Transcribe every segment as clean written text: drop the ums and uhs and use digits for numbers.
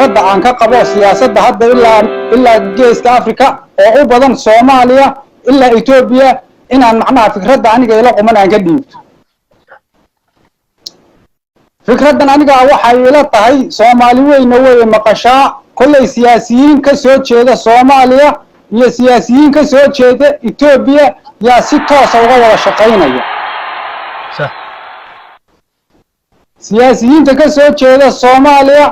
fikradda aan ka qabo siyaasadda hadda ilaa geeska Afrika oo u badan Soomaaliya ilaa Ethiopia inaan macnaha fikradda aniga ila quman aan ka dhiibto fikraddan aniga waxay ila tahay Soomaali weyna way maqashaa kullay siyaasiyiin ka soo jeeda Soomaaliya iyo siyaasiyiin ka soo jeeda Ethiopia yaa si toos ah uga wada shaqeynaya siyaasiyiinta ka soo jeeda Soomaaliya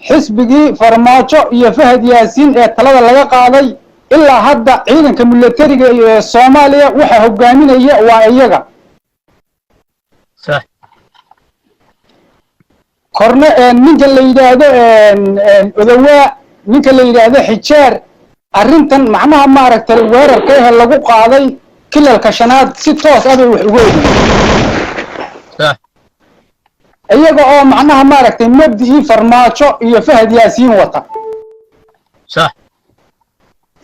xisbigii Farmaajo iyo Fahad Yaasiin ee talada laga qaaday ilaa hadda ciidanka militariga ee Soomaaliya waxa hogaaminaya waa iyaga korna ninka la yiraahdo odawa ninka la yiraahdo Xijaar arrintan macnaha maaragtay weerarka ee lagu qaaday kilalka shanaad si toos ah wax ugu iyaga oo macnaha maaragtay mabdii Farmaajo iyo Fahad Yaasiin wata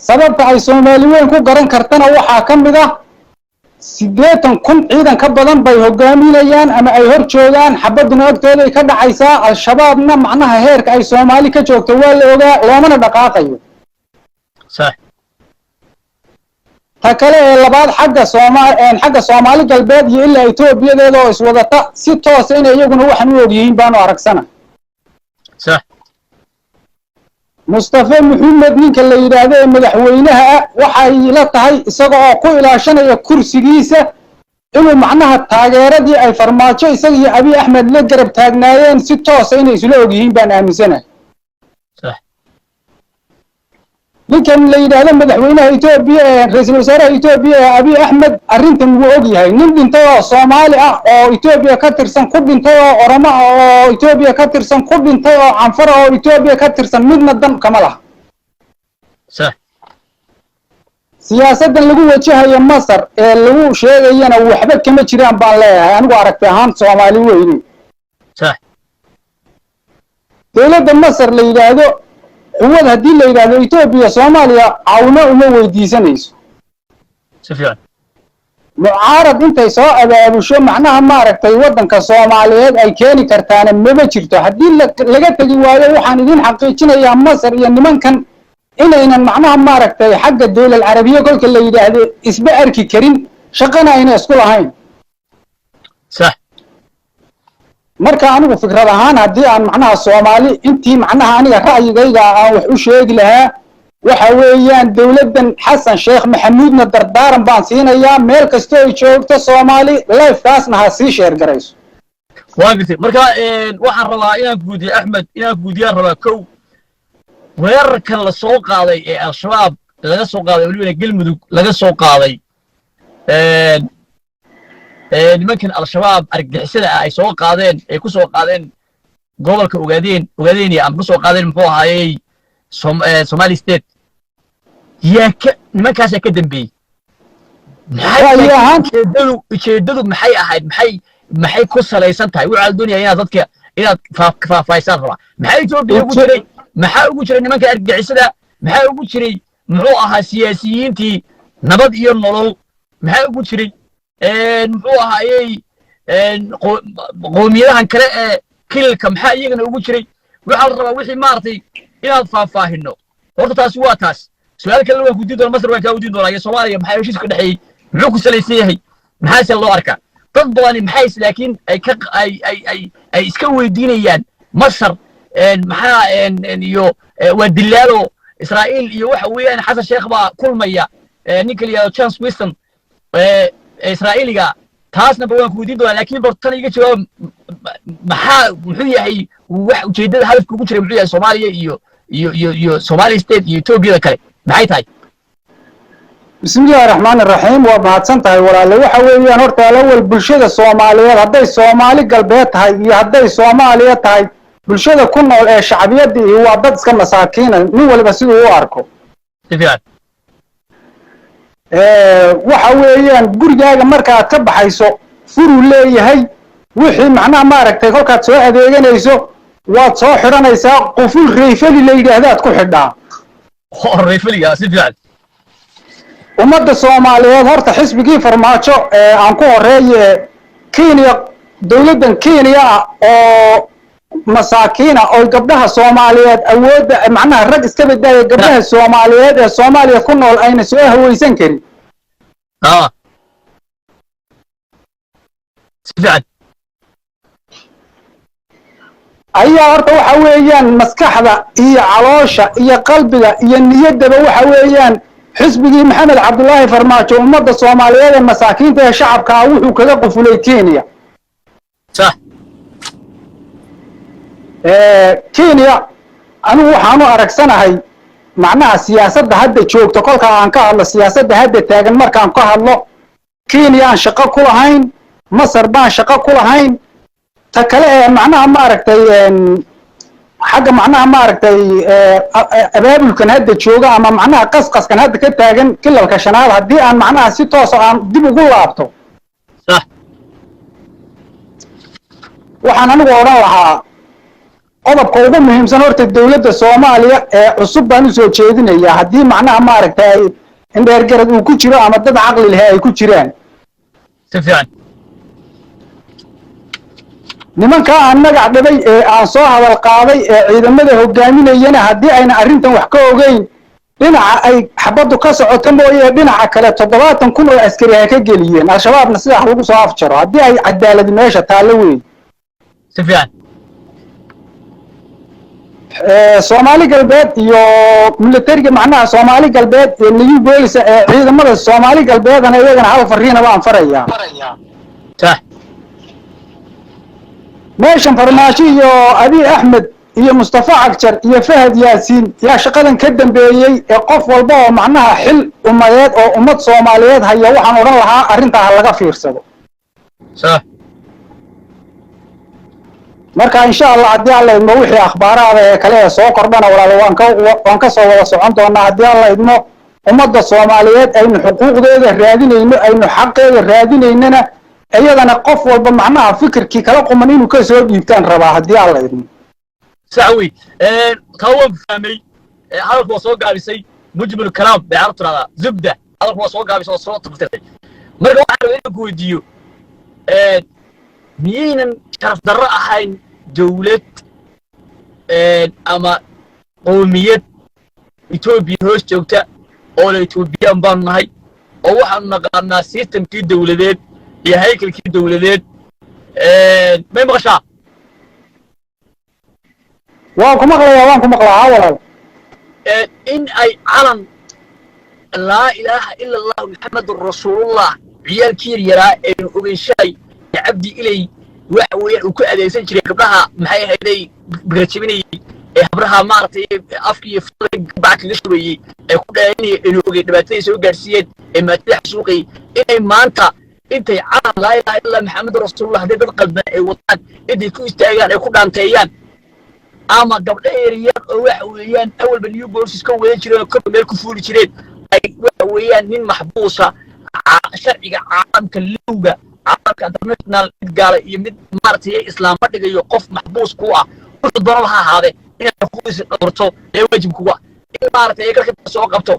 sababta ay Soomaali weyn ku garan kartana waxa kamid ah 80,000 ciidan ka badan bay hogaaminayaan ama ay hor joogaan xabaduna agtooda ka dhacaysaa al-shabaabna macnaha heerka ay Soomaali ka joogto waa la ogaa loomana dhaqaaqayo hakale labaad xagga Soomaali galbeed iyo ilaa Ethiopia oo iswadata si toos ah in iyaguna waxan u ogyihiin baan aragsana Mustafa Muhammad ninka la yiraahdo madaxweynaha waxay la tahay isaga oo ku ilaashanaya kursigiisa inuu macnaha taageeradii ay Farmaajo isaga iyo Abiy Ahmed la garab taagnaayeen si toos ah inay isla ogyihiin baan aaminsanahay ninkan la yiraahdo madaxweynaha Ethiopia ra'iisul wasaaraha Ethiopia Abiy Ahmed arrintan wuu og yahay nin dhintay oo Soomaali ah oo Ethiopia ka tirsan ku dhintay oo Oromo oo Ethiopia ka tirsan ku dhintay oo Anfar oo Ethiopia ka tirsan midna dan kama laha siyaasaddan lagu wajahayo Masar ee lagu sheegayana waxba kama jiraan baan leeyahay anigu aragti ahaan Soomaali weyni dawladda Masar la yiraahdo quwad hadii la yiraahdo Ethiopia Soomaaliya caawimo uma weydiisanayso سفيان mucaarad intay soo abaabusho macnaha maaragtay wadanka Soomaaliyeed ay keeni kartaan ma jirto hadii laga tagi waayo waxaan idin xaqiijinayaa Masar iyo nimankan inaynan macnaha maaragtay xagga dawlad Carabiga kolka la yiraahdo isba arki karin shaqana ayna isku lahayn صح marka anigu fikrad ahaan hadii aan macnaha Soomaali intii macnaha aniga ra'yigayga aan wax u sheegi lahaa waxa weeyaan dawladdan Xasan Sheekh Maxamuudna dardaaran baan siinayaa meel kasto ay joogto Soomaali live kaasna ha sii share garayso واقتي مركا waxaan rabaa inaan guudiyo Axmed inaan guudiyo rabaa kow weerarkan la soo qaaday ee al-shabaab laga soo qaaday waliba galmudug laga soo qaaday nimankan al-shabaab argagixisada ay soo qaadeen ay ku soo qaadeen gobolka ogaadeen iyo aan ku soo qaadeen muxuu ahaayay Somali State yaaka nimankaas ka dambeeyay ujeedadu maxay ahayd maxay ku salaysan tahay waxa dunya inaad dadka inaad faafaysan rabaa maxay Ethiopia ugu jiray maxaa ugu jiray nimanka argagixisada maxaa ugu jiray muxuu ahaa siyaasiyiintii nabad iyo nolol maxaa ugu jiray muxuu ahaayay qoomiyadahan kale ee kilka maxaa iyagana ugu jiray waxa la rabaa wixii maartay inaad faahfaahino horta taasi waa taas su'aal kale waa ku diido Masar waa ka diido doonaya Soomaaliya maxay heshiis ka dhaxay muxuu ku salaysan yahay maxaa loo arkaa dad badan maxay laakiin ay iska weydiinayaan Masar maxaa iyo waa dilaalo Israa'iil iyo waxa weeyaan Xasan Sheekh baa kulmaya ninka liya Chance Wilson Israa'iiliga taasna baa ku diido laakiin bartan iga jawaab maxaa muxuu yahay wax ujeedada hadafka ugu jiray muxuu yahay Soomaaliya iyo Somali State iyo Ethiopia kale maxay tahay bismillaahir rahmaanir rahiim waa mahadsantahay walaalo waxa weeyaan horta awal bulshada Soomaaliyeed haday Soomaali galbeed tahay iyo haday Soomaaliya tahay bulshada ku nool ee shacbiyada waa dad iska masaakiin nin walba sidoo u arko sifiyad waxa weeyaan gurigaaga marka aad ka baxayso furu leeyahay wixii macnaha maaragtay kolkaad soo adeeganayso waad soo xiranaysaa qoful reefali la yiraahdo ku xidhaa reefaliga sifiyad ummadda Soomaaliyeed horta xisbigii Farmaajo aan ku horeeyay Kenya dawladdan Kenya oo masaakiina oo gabdhaha Soomaaliyeed awoodda macnaha rag iska badbaadaya gabdhaha Soomaaliyeed ee Soomaaliya ku nool ayna soo hawaysan karin سفعل ayaa horta waxa weeyaan maskaxda iyo caloosha iyo qalbiga iyo niyaddaba waxa weeyaan xisbigii Maxamed Cabdullaahi Farmaajo ummadda Soomaaliyeed ee masaakiinta ee shacabka wuxuu kaga qufulay Kenya صح Kenya anigu waxaanu aragsanahay macnaha siyaasadda hadda joogto kolka aan ka hadlo siyaasadda hadda taagan markaan ka hadlo Kenya aan shaqo ku lahayn Masar baan shaqo ku lahayn ta kale ee macnaha ma aragtay xagga macnaha ma aragtay abaabulkan hadda jooga ama macnaha qasqaskan hadda ka taagan kilalka shanaad haddii aan macnaha si toos ah aan dib ugu laabto صح waxaan anigu oran lahaa qodobka ugu muhiimsan horta dawladda Soomaaliya ee cusub baan u soo jeedinayaa haddii macnaha ma aragtay indheer garad uu ku jiro ama dad caqli leh ay ku jiraan سفعل nimanka aan magac dhabay ee aan soo hadal qaaday ee ciidamada hogaaminayana haddii ayna arrintan wax ka ogeyn dhinaca ay xabaddu ka socoto mooyee dhinaca kale 70,000 oo askari ay ka geliyeen al-shabaabna sidaa lagu soo afjaro haddii ay cadaalad meesha taallo weyn سفعل Soomaali galbeed iyo militariga macnaha Soomaali galbeed ee new police ee ciidamada Soomaali galbeedana iyagana hal fariina baan farayaa صح meeshan Farmaajo iyo Abi Ahmed iyo Mustafa Cagjar iyo Fahad Yaasiin yaa shaqadan ka dambeeyay ee qof walba oo macnaha xil umadeed oo ummad Soomaaliyeed haya waxaan oran lahaa arrintaa laga fiirsado صح marka insha Allah haddii alla idmo wixii akhbaaraada ee kale ee soo kordhana walaal waan ka soo wada socon doonaa haddii alla idmo ummadda Soomaaliyeed aynu xuquuqdeeda raadinayno aynu xaqeeda raadinaynana iyadana qof walba macnaha fikirkii kala quman inuu ka soo dhiibtaan rabaa haddii alla idmo سعوي توم فهمي هذا هو سوق قابسي مجمل الكلام بعرض هذا زبده هذا هو سوق قابسي صوت تفتري مرة واحد وين كويديو مين شرف درة هاي دولة أما قومية إثيوبيا هوش جوكتا أو إثيوبيا بان هاي أو واحد نقارنا سيستم كي دولتين يا هيكل كي دولتين ما يبغى شاء waan ku maqlayaa walaal إن أي علم لا إله إلا الله محمد رسول الله عيال كير يرى إنه أبي شيء عبدي إلي وكأذا يسنجري قبلها محي هذي برتشبني قبلها مارتي أفكي فرق بعد الشوي كل إنه أبي دبتي سوق جرسيد إما تلح سوقي إن ما أنت علم لا إله إلا محمد رسول الله هذا القلب وطن إدي كويس تيجان يكون عن تيجان ama gabdho eeriyaan oo waxa weeyaan awalba new bosses ka wada jireen oo meel ku fuuli jireen ay waxa weeyaan nin maxbuusa sharciga caalamka lowga caalamka international gaala iyo mid maartay islaamka dhigayo qof maxbuus ku ah wuxuu doon lahaa ahaade inay xuquuqdiisa dhowrto ee waajib kuwa in maartay ay ka soo qabto